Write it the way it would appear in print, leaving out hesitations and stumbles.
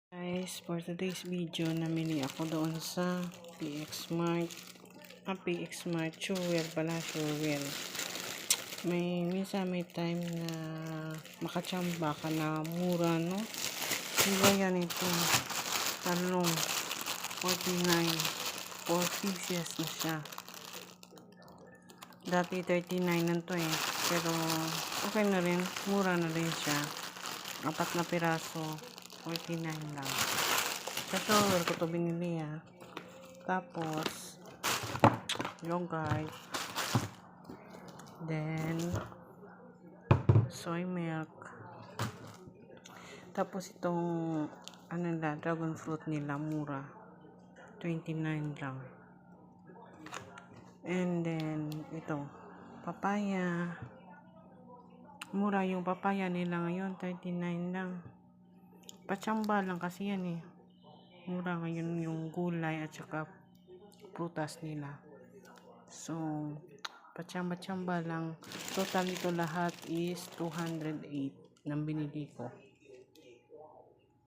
Guys, for today's video, namili ako doon sa PX Mart. PX Mart, Jewel pala, Jewel. Minsan may time na makachamba ka na mura, no? Diba yan ito? Talong, 49. 4 pieces na siya. Dati 39 na to eh. Pero okay na rin, mura na rin siya. 4 na piraso. 49 lang. Sa shower ko to binili ah. Tapos yogurt. Then soy milk. Tapos itong dragon fruit nila mura. 29 lang. And then ito, papaya. Mura yung papaya nila ngayon, 39 lang. Pachamba lang kasi yan eh. Mura ngayon yung gulay at saka prutas nila. So, pachamba-chamba lang. Total ito lahat is 208 ng binili ko.